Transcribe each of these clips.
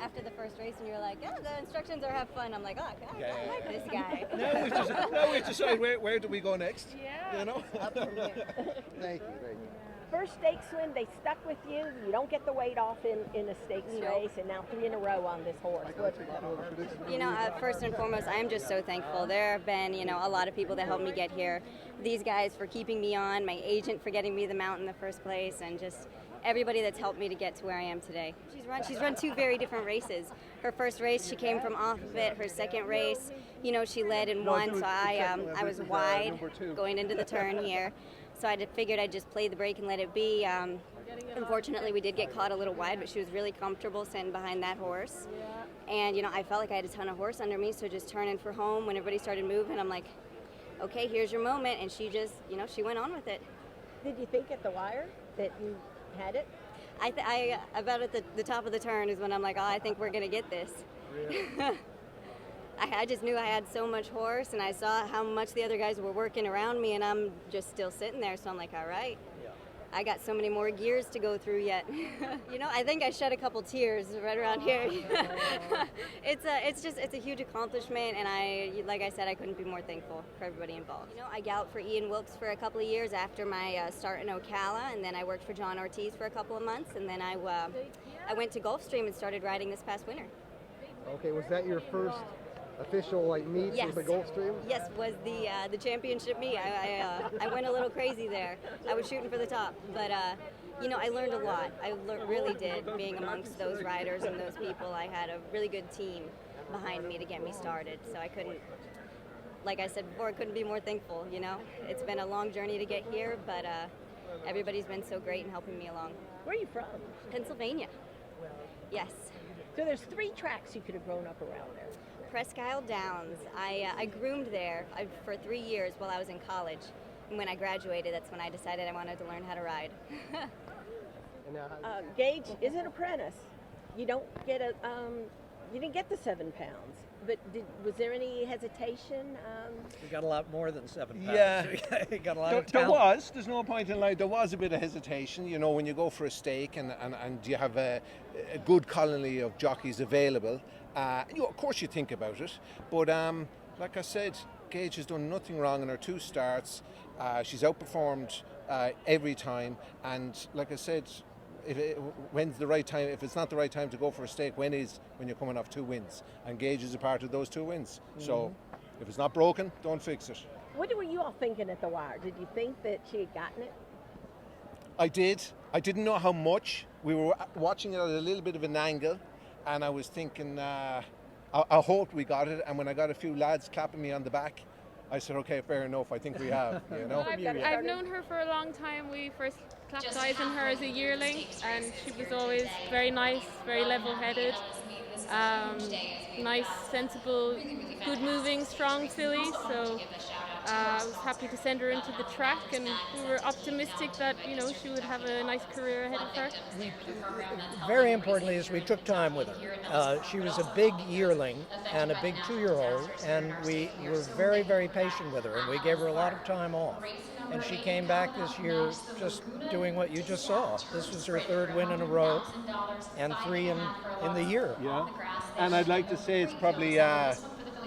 after the first race and you're like, yeah, the instructions are have fun. I'm like, oh, God, I like this guy. Now we decide where do we go next. Yeah. You know? Absolutely. Thank you. First stakes win, they stuck with you. You don't get the weight off in a stakes race, and now 3 in a row on this horse. You know, first and foremost, I'm just so thankful. There have been, a lot of people that helped me get here. These guys for keeping me on, my agent for getting me the mount in the first place, and just everybody that's helped me to get to where I am today. She's run 2 very different races. Her first race, she came from off of it. Her second race, she led and won, so I was wide going into the turn here. So I figured I'd just play the brake and let it be. Unfortunately, we did get caught a little wide, but she was really comfortable sitting behind that horse. And, I felt like I had a ton of horse under me, so just turning for home, when everybody started moving, I'm like, okay, here's your moment. And she just, she went on with it. Did you think at the wire that you had it? I about at the top of the turn is when I'm like, oh, I think we're going to get this. Really? I just knew I had so much horse, and I saw how much the other guys were working around me, and I'm just still sitting there. So I'm like, all right, I got so many more gears to go through yet. I think I shed a couple tears right around here. It's a huge accomplishment, and like I said, I couldn't be more thankful for everybody involved. I galloped for Ian Wilkes for a couple of years after my start in Ocala, and then I worked for John Ortiz for a couple of months, and then I went to Gulfstream and started riding this past winter. Okay, was that your first official meet with the Gulfstream? Yes, was the championship meet. I went a little crazy there. I was shooting for the top, but I learned a lot. I really did, being amongst those riders and those people. I had a really good team behind me to get me started, so I couldn't, like I said before, I couldn't be more thankful. It's been a long journey to get here, but everybody's been so great in helping me along. Where are you from? Pennsylvania. Yes. So there's 3 tracks you could have grown up around there. Presque Isle Downs. I groomed there for 3 years while I was in college. And when I graduated, that's when I decided I wanted to learn how to ride. Gage is an apprentice. You don't get you didn't get the 7 pounds, but was there any hesitation? We got a lot more than 7 pounds. Yeah, we got a lot of talent. There's no point in lying. There was a bit of hesitation, when you go for a stake and you have a good colony of jockeys available. Of course you think about it, but like I said, Gage has done nothing wrong in her 2 starts. She's outperformed every time, and like I said, when's the right time? If it's not the right time to go for a stake, when you're coming off 2 wins? And Gage is a part of those 2 wins. Mm-hmm. So if it's not broken, don't fix it. What were you all thinking at the wire? Did you think that she had gotten it? I did. I didn't know how much. We were watching it at a little bit of an angle, and I was thinking, I hoped we got it. And when I got a few lads clapping me on the back, I said, okay, fair enough. I think we have. I've known her for a long time. We first clapped eyes on her as a yearling, and she was always very nice, very level-headed, nice, sensible, good-moving, strong filly. So I was happy to send her into the track, and we were optimistic that she would have a nice career ahead of her. Very importantly is we took time with her. She was a big yearling and a big 2-year-old, and we were very, very patient with her, and we gave her a lot of time off. And she came back this year just doing what you just saw. This was her 3rd win in a row and 3 in the year. Yeah, and I'd like to say it's probably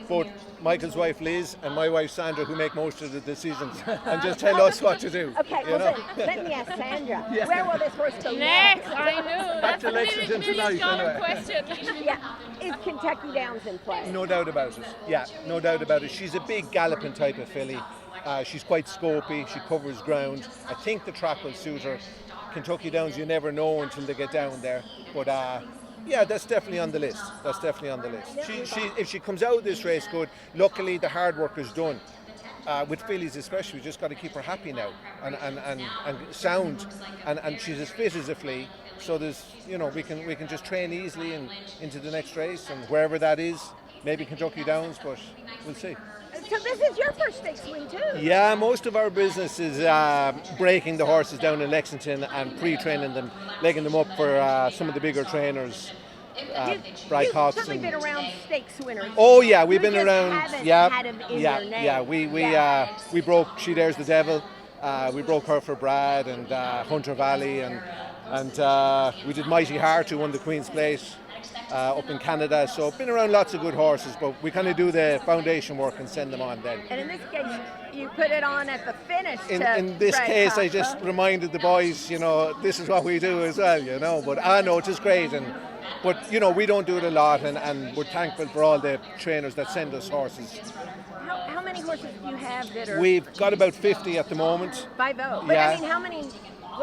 both Michael's wife Liz and my wife Sandra who make most of the decisions and just tell us what to do. Okay, let me ask Sandra, where will this horse go next? I know, that's a $1 question. Yeah, is Kentucky Downs in play? No doubt about it. Yeah, no doubt about it. She's a big galloping type of filly. She's quite scopy. She covers ground. I think the track will suit her. Kentucky Downs, you never know until they get down there. But yeah, that's definitely on the list. If she comes out of this race good, luckily the hard work is done. With fillies especially, we just got to keep her happy now and sound. And she's as fit as a flea. So there's, we can just train easily into the next race, and wherever that is, maybe Kentucky Downs, but we'll see. So this is your first stakes win too? Yeah, most of our business is breaking the horses down in Lexington and pre-training them, legging them up for some of the bigger trainers. You've certainly been around stakes winners. Oh yeah, we've been around. Had him in your name. We broke She Dares the Devil. We broke her for Brad and Hunter Valley, and we did Mighty Heart, who won the Queen's Plate. up in Canada. So been around lots of good horses, but we kind of do the foundation work and send them on then. And in this case, you put it on at the finish. In this case, I just reminded the boys, this is what we do as well, But I know it is great, but we don't do it a lot, and we're thankful for all the trainers that send us horses. How many horses do you have that are? We've got about 50 at the moment. 50. But Yeah. I mean, how many?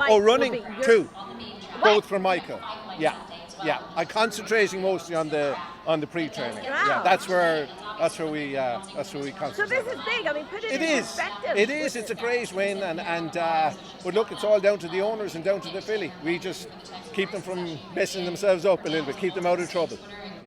Running 2, both from Michael. Yeah. I'm concentrating mostly on the pre-training. Wow. Yeah, that's where we concentrate. So this is big. I mean, put it in is. perspective. It is. It's a great win, and but look, it's all down to the owners and down to the filly. We just keep them from messing themselves up a little bit, keep them out of trouble.